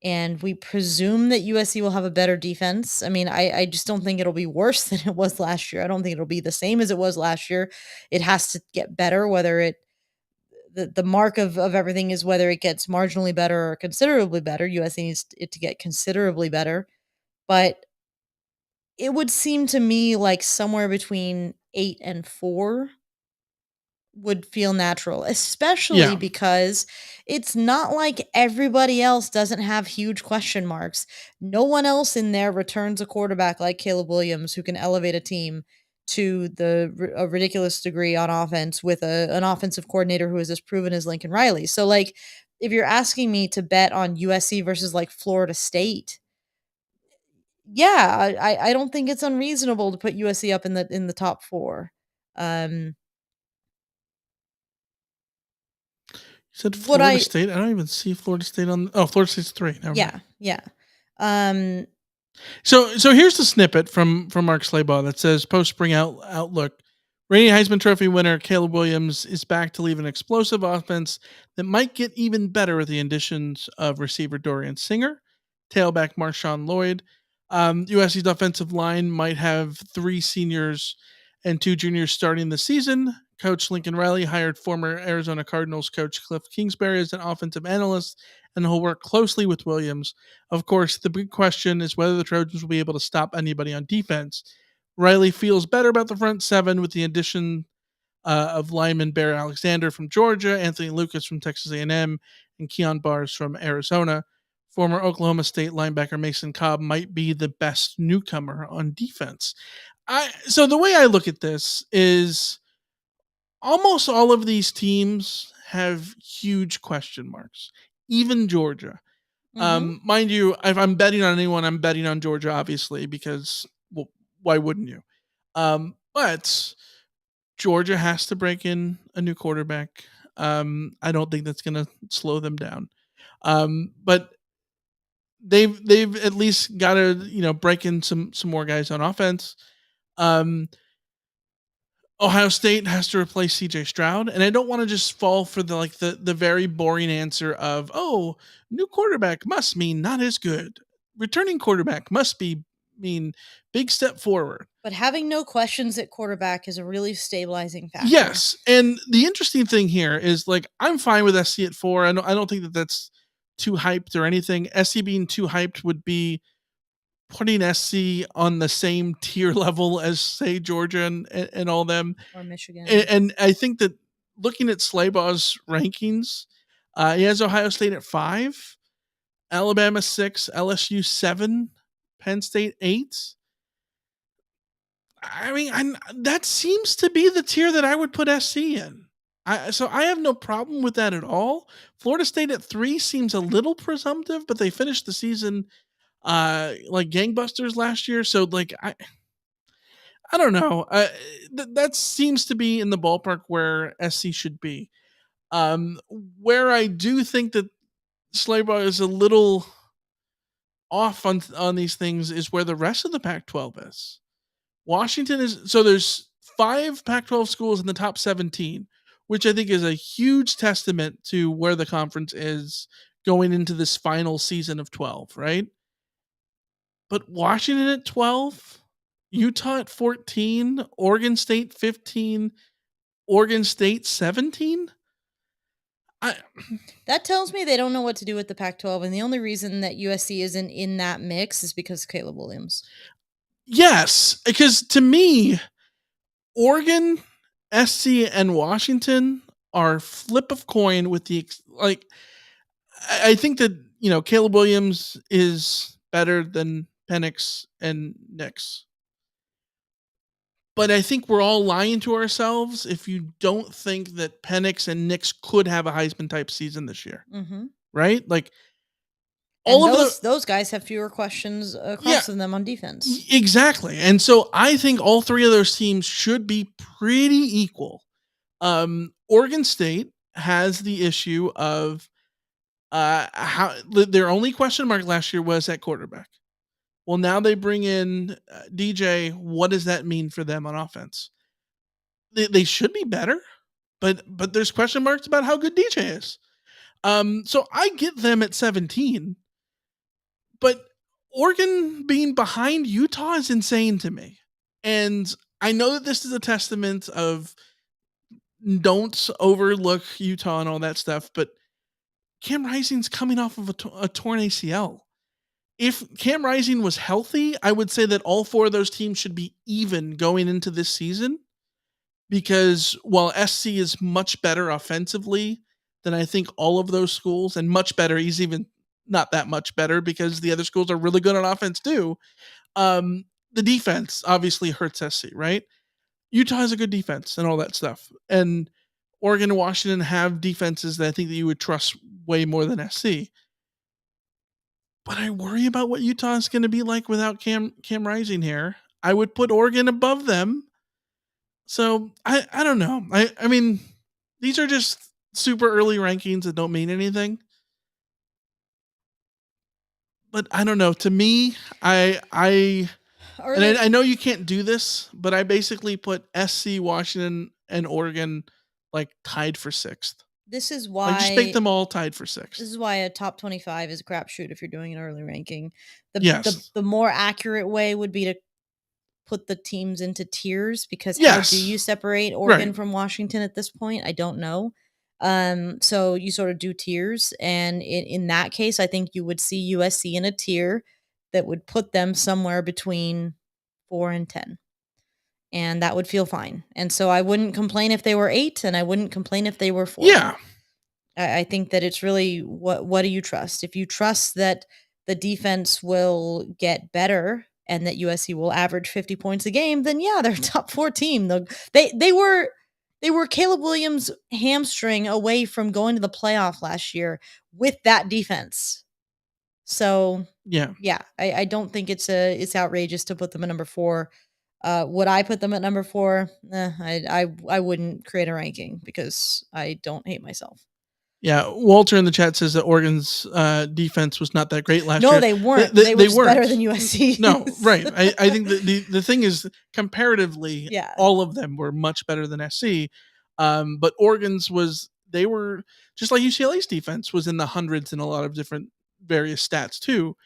F: and we presume that USC will have a better defense. I mean, I just don't think it'll be worse than it was last year. I don't think it'll be the same as it was last year. It has to get better, whether it the mark of everything is whether it gets marginally better or considerably better. USC needs it to get considerably better, but it would seem to me like somewhere between 8 and 4 would feel natural, especially because it's not like everybody else doesn't have huge question marks. No one else in there returns a quarterback like Caleb Williams who can elevate a team to a ridiculous degree on offense with an offensive coordinator who is as proven as Lincoln Riley. So, like, if you're asking me to bet on USC versus like Florida State, yeah, I don't think it's unreasonable to put USC up in the top 4.
H: You said Florida State? I don't even see Florida State on. Oh, Florida State's 3.
F: Yeah.
H: So here's the snippet from Mark Slaybaugh that says post spring outlook. Reigning Heisman Trophy winner Caleb Williams is back to leave an explosive offense that might get even better with the additions of receiver Dorian Singer, tailback Marshawn Lloyd. USC's offensive line might have 3 seniors and 2 juniors starting the season. Coach Lincoln Riley hired former Arizona Cardinals coach Cliff Kingsbury as an offensive analyst, and he'll work closely with Williams. Of course, the big question is whether the Trojans will be able to stop anybody on defense. Riley feels better about the front 7 with the addition of lineman Bear Alexander from Georgia, Anthony Lucas from Texas A&M, and Keon Bars from Arizona. Former Oklahoma State linebacker Mason Cobb might be the best newcomer on defense. So the way I look at this is almost all of these teams have huge question marks, even Georgia. Mind you, if I'm betting on anyone, I'm betting on Georgia, obviously, because, well, why wouldn't you? But Georgia has to break in a new quarterback. I don't think that's going to slow them down. But they've at least got to, break in some more guys on offense. Ohio State has to replace CJ Stroud, and I don't want to just fall for the very boring answer of, new quarterback must mean not as good. Returning quarterback must be mean, big step forward.
F: But having no questions at quarterback is a really stabilizing factor.
H: Yes, and the interesting thing here is, like, I'm fine with SC at 4. I don't think that that's too hyped or anything. SC being too hyped would be putting SC on the same tier level as, say, Georgia and all them.
F: Or Michigan.
H: And I think that looking at Slaybaugh's rankings, he has Ohio State at 5, Alabama 6, LSU 7, Penn State 8. I mean, that seems to be the tier that I would put SC in. So I have no problem with that at all. Florida State at 3 seems a little presumptive, but they finished the season like gangbusters last year. So, like, I don't know. That seems to be in the ballpark where SC should be. Where I do think that Slaybaugh is a little off on these things is where the rest of the Pac-12 is. Washington is, so there's 5 Pac-12 schools in the top 17, which I think is a huge testament to where the conference is going into this final season of 12, right? But Washington at 12, Utah at 14, Oregon State 15, Oregon State 17?
F: That tells me they don't know what to do with the Pac-12, and the only reason that USC isn't in that mix is because of Caleb Williams.
H: Yes, because to me, Oregon, SC, and Washington are flip of coin with the, like, I think that, you know, Caleb Williams is better than Penix and Nix. But I think we're all lying to ourselves if you don't think that Penix and Nix could have a Heisman type season this year.
F: Mm-hmm.
H: Right? Like,
F: all of those guys have fewer questions across them on defense.
H: Exactly. And so I think all 3 of those teams should be pretty equal. Oregon State has the issue of how their only question mark last year was at quarterback. Well, now they bring in DJ. What does that mean for them on offense? They should be better, but there's question marks about how good DJ is. So I get them at 17. But Oregon being behind Utah is insane to me. And I know that this is a testament of don't overlook Utah and all that stuff, but Cam Rising's coming off of a torn ACL. If Cam Rising was healthy, I would say that all 4 of those teams should be even going into this season, because while SC is much better offensively than I think all of those schools, and much better, he's even not that much better because the other schools are really good on offense too. The defense obviously hurts SC, right? Utah has a good defense and all that stuff. And Oregon and Washington have defenses that I think that you would trust way more than SC. But I worry about what Utah is going to be like without Cam Rising here. I would put Oregon above them. So I don't know. I mean, these are just super early rankings that don't mean anything. But I don't know. To me, I know you can't do this, but I basically put SC, Washington, and Oregon like tied for 6th.
F: This is why
H: just make them all tied for 6th.
F: This is why a top 25 is a crapshoot if you're doing an early ranking. The more accurate way would be to put the teams into tiers, because how do you separate Oregon from Washington at this point? I don't know. So you sort of do tiers, and in that case, I think you would see USC in a tier that would put them somewhere between 4 and 10. And that would feel fine. And so I wouldn't complain if they were 8, and I wouldn't complain if they were 4.
H: Yeah.
F: I think that it's really what do you trust? If you trust that the defense will get better and that USC will average 50 points a game, then yeah, they're a top 4 team. They were Caleb Williams' hamstring away from going to the playoff last year with that defense. So yeah, I don't think it's outrageous to put them at number 4. Would I put them at number 4? I wouldn't create a ranking because I don't hate myself.
H: Yeah, Walter in the chat says that Oregon's defense was not that great last year.
F: No, they weren't. They were better than USC.
H: No, right. I think the thing is, comparatively, all of them were much better than SC. But Oregon's they were just like UCLA's defense was in the hundreds in a lot of different various stats too.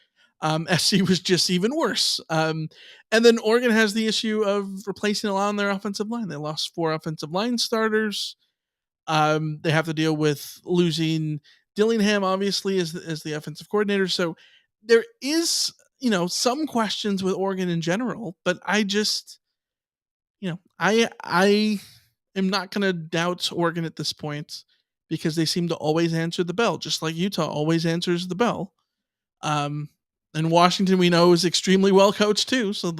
H: SC was just even worse. And then Oregon has the issue of replacing a lot on their offensive line. They lost 4 offensive line starters. They have to deal with losing Dillingham, obviously, as the offensive coordinator. So there is, some questions with Oregon in general, but I just, I am not going to doubt Oregon at this point because they seem to always answer the bell, just like Utah always answers the bell. And Washington, we know, is extremely well coached too. So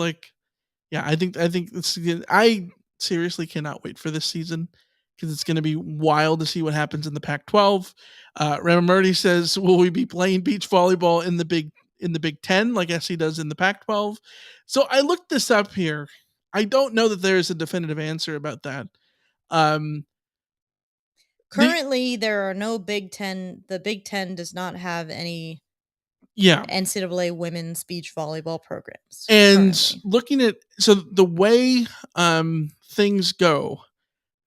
H: I think this is good. I seriously cannot wait for this season because it's going to be wild to see what happens in the Pac-12. Ramamurti says, "Will we be playing beach volleyball in the Big Ten like SC does in the Pac-12?" So I looked this up here. I don't know that there is a definitive answer about that.
F: Currently, there are no Big Ten. The Big Ten does not have any NCAA women's beach volleyball programs.
H: And
F: currently.
H: looking at the way things go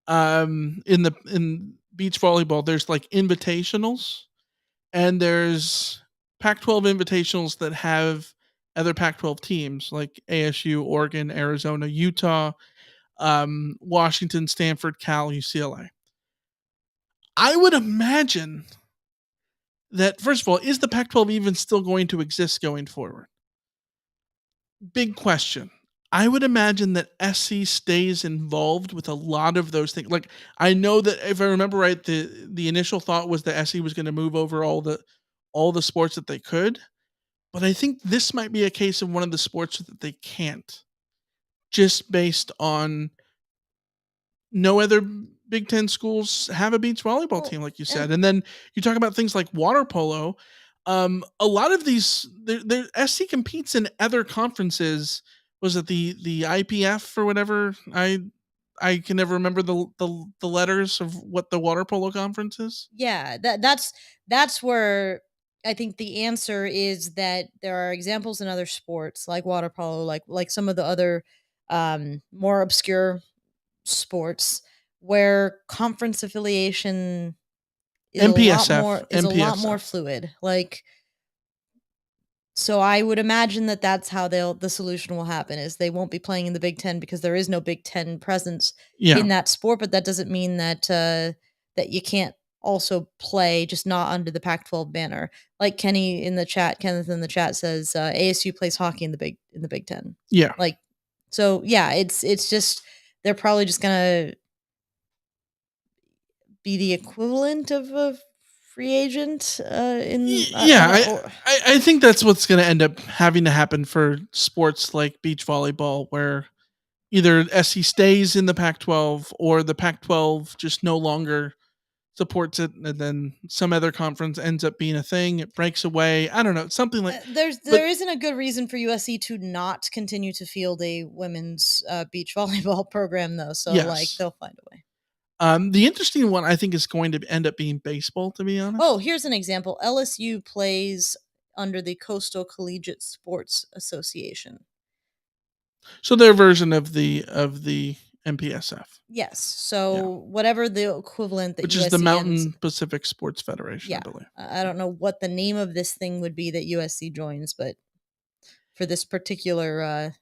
H: in beach volleyball, there's like invitationals and there's Pac-12 invitationals that have other Pac-12 teams like ASU, Oregon, Arizona, Utah, Washington, Stanford, Cal, UCLA. I would imagine that, first of all, is the Pac-12 even still going to exist going forward? Big question. I would imagine that SC stays involved with a lot of those things. Like, I know that if I remember right, the initial thought was that SC was going to move over all the sports that they could, but I think this might be a case of one of the sports that they can't, just based on no other Big Ten schools have a beach volleyball team, like you said. And then you talk about things like water polo. A lot of these, SC competes in other conferences. Was it the IPF or whatever? I can never remember the letters of what the water polo conference is.
F: Yeah, that's where I think the answer is that there are examples in other sports like water polo, like some of the other more obscure sports where conference affiliation is a lot more fluid. Like, so I would imagine that that's how the solution will happen is they won't be playing in the Big Ten because there is no Big Ten presence in that sport. But that doesn't mean that that you can't also play, just not under the Pac-12 banner. Like Kenneth in the chat says ASU plays hockey in the Big Ten.
H: Yeah.
F: Like, so yeah, it's just they're probably just gonna be the equivalent of a free agent
H: I think that's what's going to end up having to happen for sports like beach volleyball, where either SC stays in the Pac-12 or the Pac-12 just no longer supports it, and then some other conference ends up being a thing. It breaks away. I don't know, something like
F: there isn't a good reason for USC to not continue to field a women's beach volleyball program, though. So like they'll find a way.
H: The interesting one I think is going to end up being baseball, to be honest.
F: Oh, here's an example. LSU plays under the Coastal Collegiate Sports Association.
H: So their version of the MPSF.
F: Yes. So whatever the equivalent that
H: which
F: USC
H: is the Mountain Pacific Sports Federation,
F: yeah.
H: I believe.
F: I don't know what the name of this thing would be that USC joins, but for this particular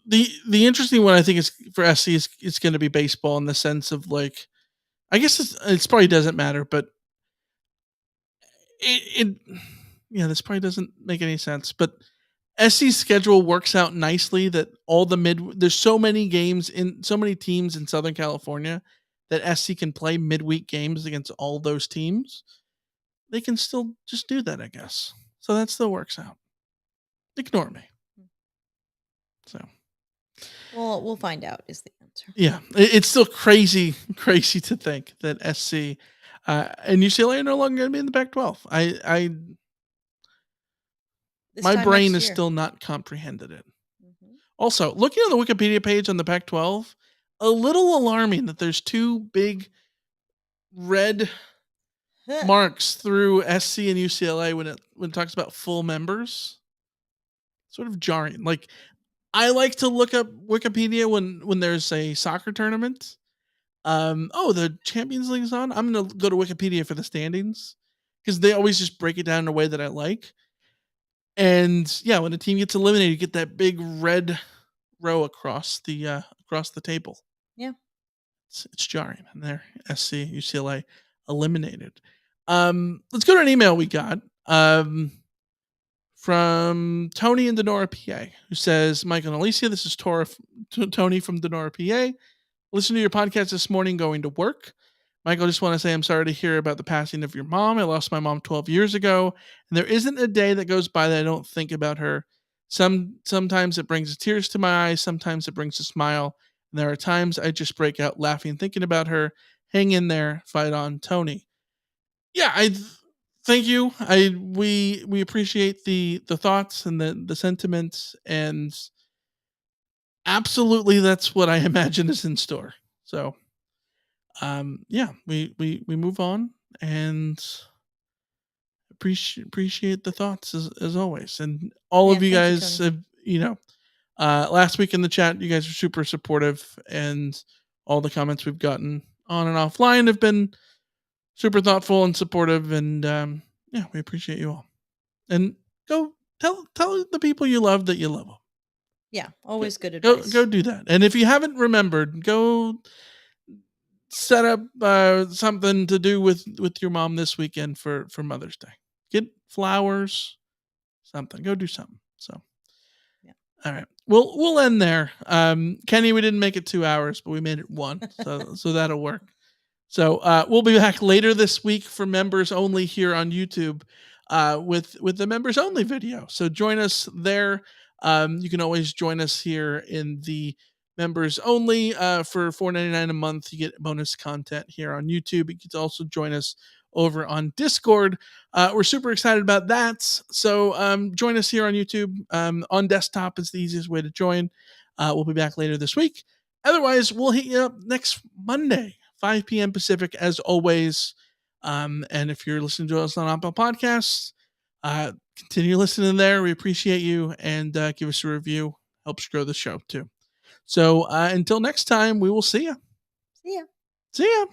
H: The interesting one I think is for SC is it's going to be baseball, in the sense of, like, I guess it probably doesn't matter, but this probably doesn't make any sense. But SC's schedule works out nicely that there's so many games in so many teams in Southern California that SC can play midweek games against all those teams. They can still just do that, I guess. So that still works out. Ignore me. So.
F: Well, we'll find out is the answer.
H: Yeah, it's still crazy to think that SC and UCLA are no longer going to be in the Pac-12. My brain is still not comprehended it. Mm-hmm. Also, looking on the Wikipedia page on the Pac-12, a little alarming that there's 2 big red marks through SC and UCLA when it talks about full members. Sort of jarring. Like, I like to look up Wikipedia when there's a soccer tournament. The Champions League is on. I'm going to go to Wikipedia for the standings because they always just break it down in a way that I like. And yeah, when a team gets eliminated, you get that big red row across the table.
F: Yeah.
H: It's jarring. And there, SC, UCLA eliminated. Let's go to an email we got from Tony in Denora, PA, who says, Mike and Alicia, this is Tony from Denora, PA. Listen to your podcast this morning going to work. Michael, I just want to say I'm sorry to hear about the passing of your mom. I lost my mom 12 years ago, and there isn't a day that goes by that I don't think about her. Sometimes it brings tears to my eyes. Sometimes it brings a smile. And there are times I just break out laughing thinking about her. Hang in there. Fight on, Tony. Yeah, thank you. We appreciate the thoughts and the sentiments, and absolutely that's what I imagine is in store. So yeah, we move on and appreciate the thoughts as always. And all of you guys have, last week in the chat, you guys are super supportive, and all the comments we've gotten on and offline have been super thoughtful and supportive. And yeah, we appreciate you all. And go tell the people you love that you love them.
F: Yeah, always good advice.
H: Go do that. And if you haven't remembered, go set up something to do with your mom this weekend for Mother's Day. Get flowers, something. Go do something. So,
F: yeah.
H: All right. We'll end there. Kenny, we didn't make it 2 hours, but we made it 1, so that'll work. So we'll be back later this week for members only here on YouTube with the members only video. So join us there. You can always join us here in the members only for $4.99 a month. You get bonus content here on YouTube. You can also join us over on Discord. We're super excited about that. So join us here on YouTube. On desktop is the easiest way to join. We'll be back later this week. Otherwise, we'll hit you up next Monday, 5 p.m. Pacific, as always. And if you're listening to us on Apple Podcasts, continue listening there. We appreciate you, and give us a review. Helps grow the show too. So until next time, we will see you.
F: See ya.
H: See ya.